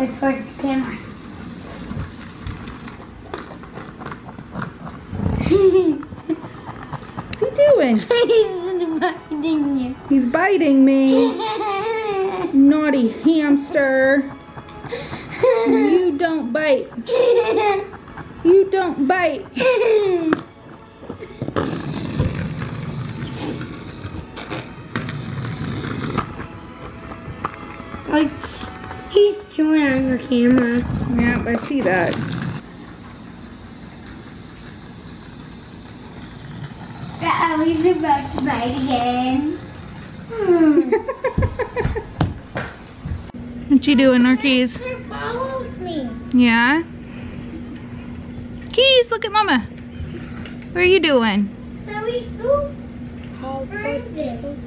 It's towards the camera. What's he doing? He's biting you. He's biting me. Naughty hamster. You don't bite. You don't bite. He's chewing on your camera. Yep, I see that. Uh-oh, he's about to bite again. What you doing, Norkeys? He follows me. Yeah? Keys, look at Mama. What are you doing? Zoe, who? Bring this.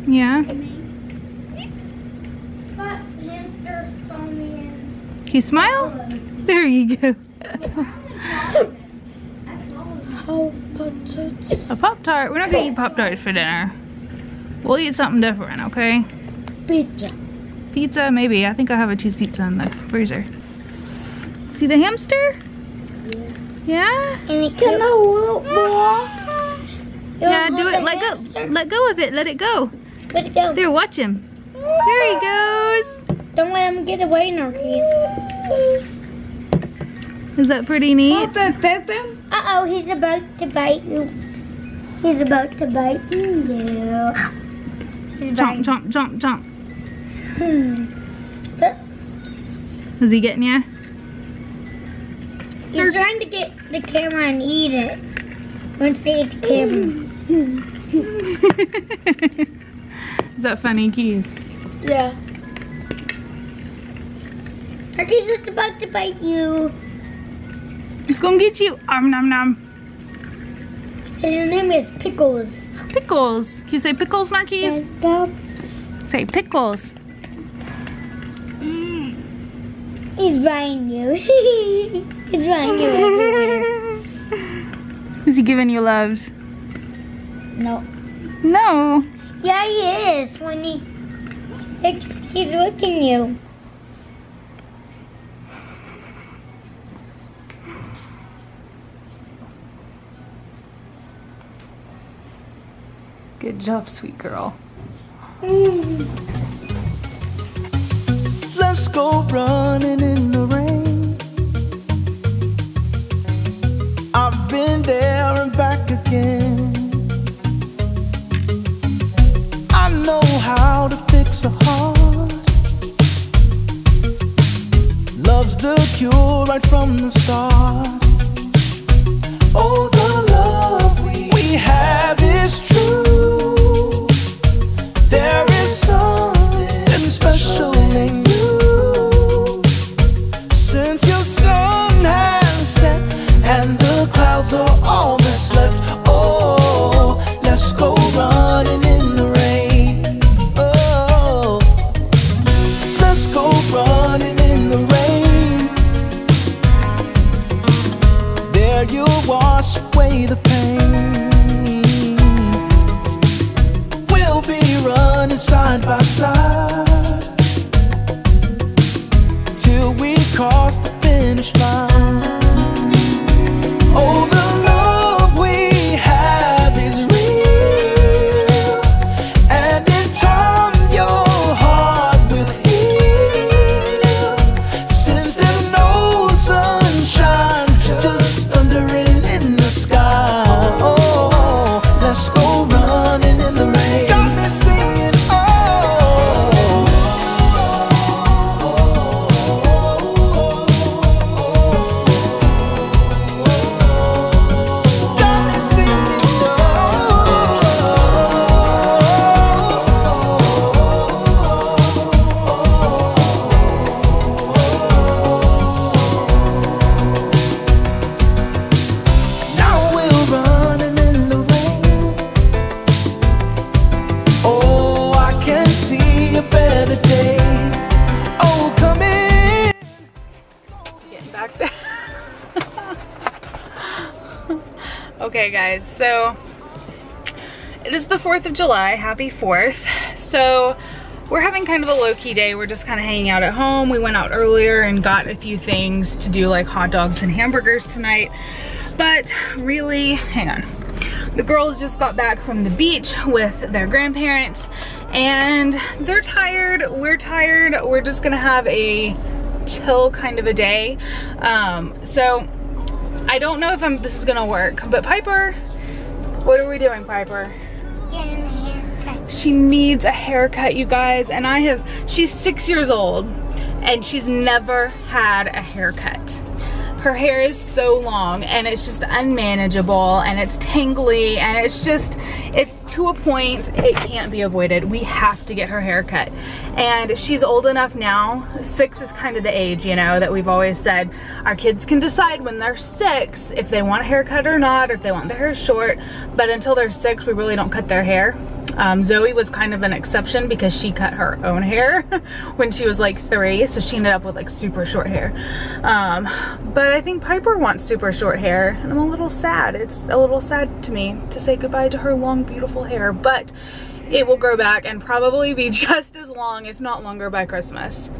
Yeah? But hamster saw me in. Can you smile? There you go. A Pop-Tart. We're not gonna eat Pop-Tarts for dinner. We'll eat something different, okay? Pizza. Pizza, maybe. I think I have a cheese pizza in the freezer. See the hamster? Yeah? And it can go. Yeah, do it. Let go. Let go of it. Let it go. Let it go. There, watch him. There he goes. Don't let him get away, Norkeys. Is that pretty neat? Uh-oh, he's about to bite you. He's about to bite you. He's Chomp, chomp, chomp, chomp. Is he getting you? He's trying to get the camera and eat it. Let's see the camera. Is that funny, Keys? Yeah. Norkeys is about to bite you. It's gonna get you. Nom nom. His name is Pickles. Pickles. Can you say pickles, Norkeys? Say pickles. He's biting you. He's biting you everywhere. Is he giving you loves? No. No. Yeah, he is. When he's licking you. Good job, sweet girl. Let's go running in the rain. I've been there and back again. I know how to fix a heart. Love's the cure right from the start. Oh, the love we have is true. There is something special in you. Since your sun has set and the clouds are all that's left, oh, let's go running in the rain. Oh, let's go running in the rain. There you'll wash away the pain. We'll be running side by side till we cross the finish line. Oh, the love we have is real, and in time your heart will heal. Since there's no sunshine, just thundering in the sky. Oh, let's go running in the rain. Got me singing, Okay guys, so it is the 4th of July. Happy 4th. So we're having kind of a low-key day. We're just kind of hanging out at home. We went out earlier and got a few things to do, like hot dogs and hamburgers tonight. But really, hang on. The girls just got back from the beach with their grandparents and they're tired, we're tired. We're just gonna have a chill kind of a day. So I don't know if this is gonna work, but Piper, what are we doing, Piper? Getting a haircut. She needs a haircut, you guys, and she's 6 years old and she's never had a haircut. Her hair is so long and it's just unmanageable and it's tangly and it's to a point it can't be avoided. We have to get her hair cut. And she's old enough now. 6 is kind of the age, you know, that we've always said our kids can decide when they're 6 if they want a haircut or not, or if they want their hair short. But until they're 6, we really don't cut their hair. Zoe was kind of an exception because she cut her own hair when she was like 3, so she ended up with like super short hair. But I think Piper wants super short hair and I'm a little sad. It's a little sad to me to say goodbye to her long, beautiful hair, but it will grow back and probably be just as long, if not longer, by Christmas.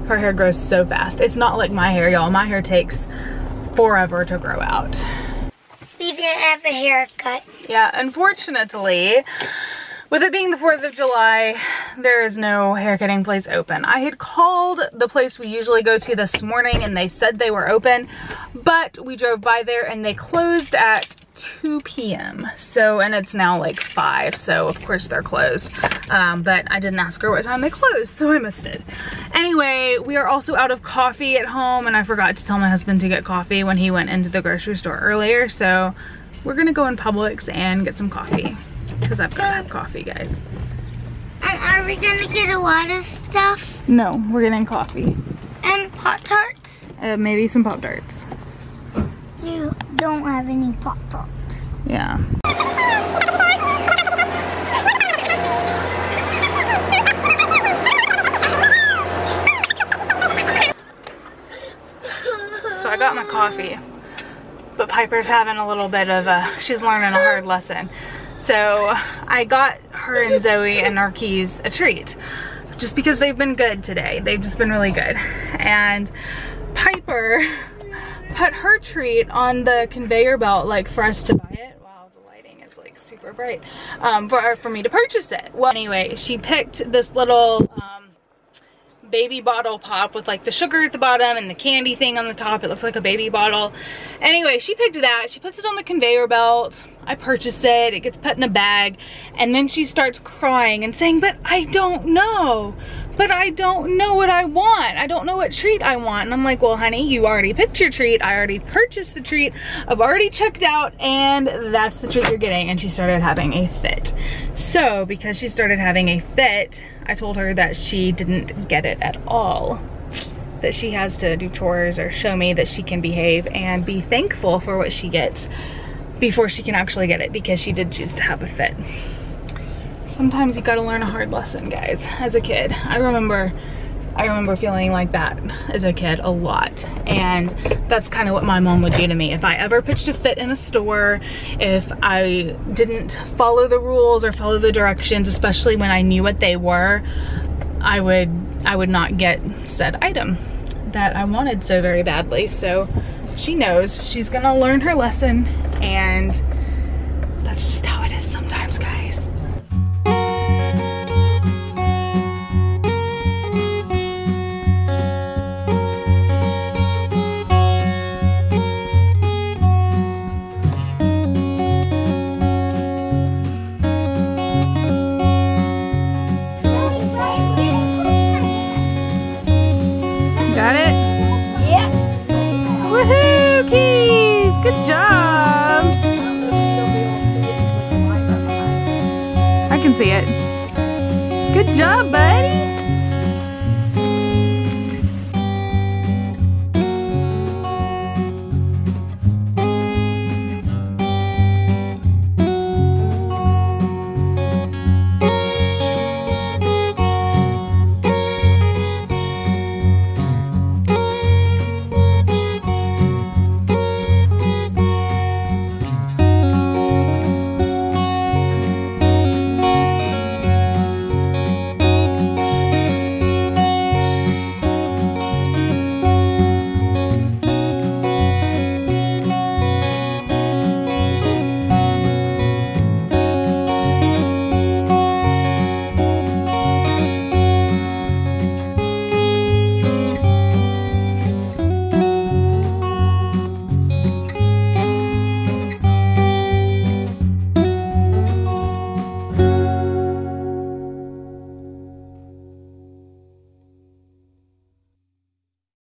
Her hair grows so fast. It's not like my hair, y'all. My hair takes forever to grow out. We didn't have a haircut. Yeah, unfortunately, with it being the 4th of July, there is no haircutting place open. I had called the place we usually go to this morning and they said they were open, but we drove by there and they closed at 2 p.m. So, and it's now like 5, so of course they're closed. But I didn't ask her what time they closed, so I missed it. Anyway, we are also out of coffee at home and I forgot to tell my husband to get coffee when he went into the grocery store earlier, so we're gonna go in Publix and get some coffee. Because I've got to have coffee, guys. And are we gonna get a lot of stuff? No, we're getting coffee. And Pop-Tarts? Maybe some Pop-Tarts. You don't have any Pop-Tarts. Yeah. So I got my coffee, but Piper's having a little bit of she's learning a hard lesson. So I got her and Zoe and our keys a treat just because they've been good today. They've just been really good. And Piper put her treat on the conveyor belt, like for us to buy it. Wow, the lighting is like super bright. For me to purchase it. Well, anyway, she picked this little baby bottle pop with like the sugar at the bottom and the candy thing on the top. It looks like a baby bottle. Anyway, she picked that. She puts it on the conveyor belt. I purchase it. It gets put in a bag. And then she starts crying and saying, but I don't know. But I don't know what I want. I don't know what treat I want. And I'm like, well, honey, you already picked your treat. I already purchased the treat. I've already checked out and that's the treat you're getting. And she started having a fit. So because she started having a fit, I told her that she didn't get it at all. That she has to do chores or show me that she can behave and be thankful for what she gets before she can actually get it, because she did choose to have a fit. Sometimes you gotta learn a hard lesson, guys, as a kid. I remember feeling like that as a kid a lot, and that's kind of what my mom would do to me. If I ever pitched a fit in a store, if I didn't follow the rules or follow the directions, especially when I knew what they were, I would not get said item that I wanted so very badly. So she knows she's gonna learn her lesson, and that's just how it is sometimes, guys. Got it? Yeah. Woohoo, keys! Good job! I can see it. Good job, buddy!